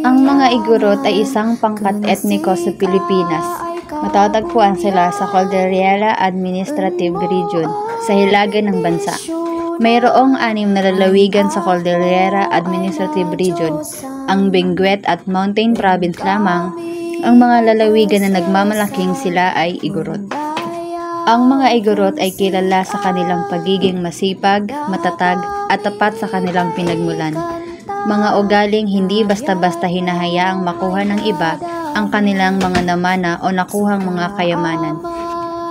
Ang mga Igorot ay isang pangkat etniko sa Pilipinas. Matatagpuan sila sa Cordillera Administrative Region sa hilaga ng bansa. Mayroong 6 na lalawigan sa Cordillera Administrative Region. Ang Benguet at Mountain Province lamang ang mga lalawigan na nagmamalaking sila ay Igorot. Ang mga Igorot ay kilala sa kanilang pagiging masipag, matatag at tapat sa kanilang pinagmulan. Mga ugaling hindi basta-basta hinahayaang makuha ng iba ang kanilang mga namana o nakuhang mga kayamanan.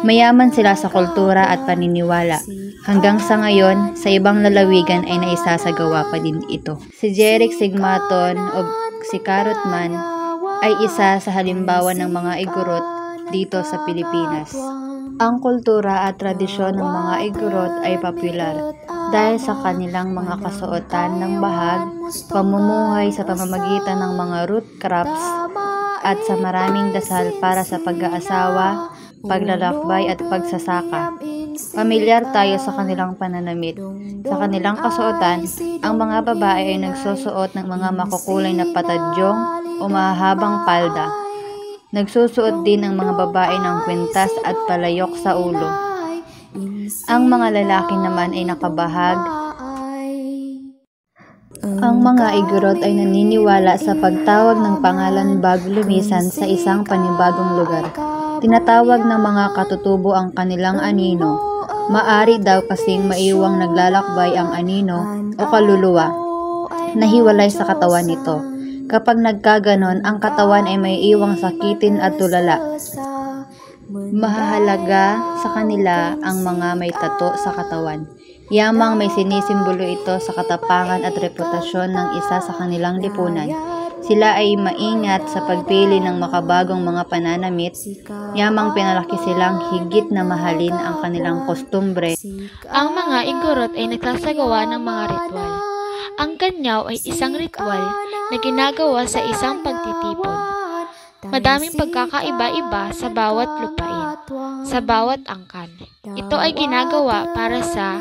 Mayaman sila sa kultura at paniniwala. Hanggang sa ngayon, sa ibang lalawigan ay naisasagawa pa din ito. Si Jeric Sigmaton o si Carrotman ay isa sa halimbawa ng mga Igorot dito sa Pilipinas. Ang kultura at tradisyon ng mga Igorot ay popular dahil sa kanilang mga kasuotan ng bahag, pamumuhay sa pamamagitan ng mga root crops, at sa maraming dasal para sa pag-aasawa, paglalakbay at pagsasaka. Pamilyar tayo sa kanilang pananamit. Sa kanilang kasuotan, ang mga babae ay nagsusuot ng mga makukulay na patadyong o mahahabang palda. Nagsusuot din ang mga babae ng kwintas at palayok sa ulo. Ang mga lalaki naman ay nakabahag. Ang mga Igorot ay naniniwala sa pagtawag ng pangalan bago lumisan sa isang panibagong lugar. Tinatawag ng mga katutubo ang kanilang anino. Maari daw kasing maiwang naglalakbay ang anino o kaluluwa na hiwalay sa katawan nito. Kapag nagkaganon, ang katawan ay may iwang sakitin at tulala. Mahahalaga sa kanila ang mga may tato sa katawan. Yamang may sinisimbolo ito sa katapangan at reputasyon ng isa sa kanilang lipunan. Sila ay maingat sa pagpili ng makabagong mga pananamit. Yamang pinalaki silang higit na mahalin ang kanilang kostumbre. Ang mga Igorot ay nagsasagawa ng mga ritual. Ang kanyaw ay isang ritual na ginagawa sa isang pagtitipon. Madaming pagkakaiba-iba sa bawat lupain, sa bawat angkan. Ito ay ginagawa para sa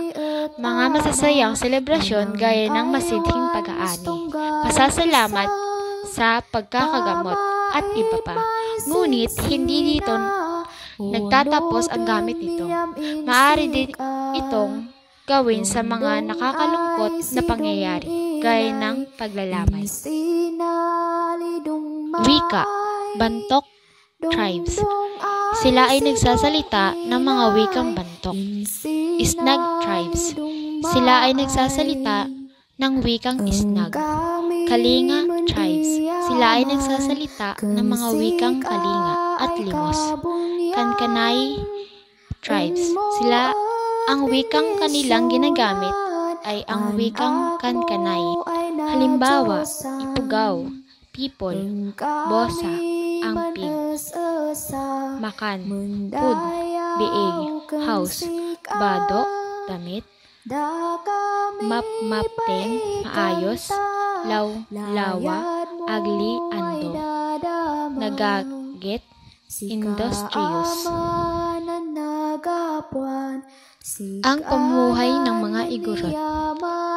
mga masasayang selebrasyon gaya ng masidhing pag-aani, pasasalamat sa pagkakagamot at iba pa. Ngunit hindi dito nagtatapos ang gamit nito. Maaari din itong gawin sa mga nakakalungkot na pangyayari, gaya ng paglalamay. Wika, Bantok Tribes. Sila ay nagsasalita ng mga wikang Bantok. Isnag Tribes. Sila ay nagsasalita ng wikang Isnag. Kalinga Tribes. Sila ay nagsasalita ng mga wikang Kalinga at Limos. Kankanay Tribes. Sila ang wikang kanilang ginagamit ay ang wikang Kankanay. Halimbawa, Ipugaw, People, Bosa, Amping, Makan, Food, Biig, House, Bado, Damit, Map-Mapteng, Maayos, Law-Lawa, Agli, Ando, Nagaget, Industrious. Ang pamumuhay ng mga Igorot.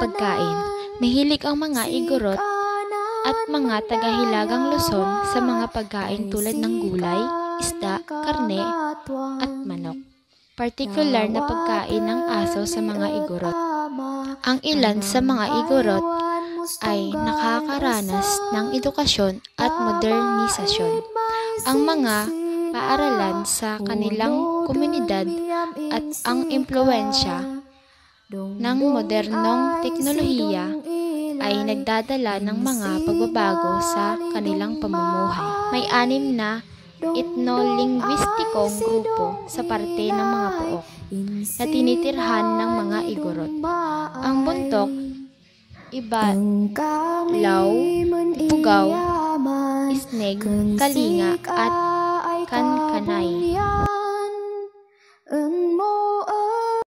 Pagkain. Mahilig ang mga Igorot at mga taga-hilagang Luzon sa mga pagkain tulad ng gulay, isda, karne, at manok. Partikular na pagkain ng aso sa mga Igorot. Ang ilan sa mga Igorot ay nakakaranas ng edukasyon at modernisasyon. Ang mga paaralan sa kanilang komunidad at ang impluwensya ng modernong teknolohiya ay nagdadala ng mga pagbabago sa kanilang pamumuhay. May 6 na etnolinguistikong grupo sa parte ng mga Pook na tinitirhan ng mga Igorot. Ang Bontok, Ibalaw, Ipugaw, Isneg, Kalinga at Kankanay.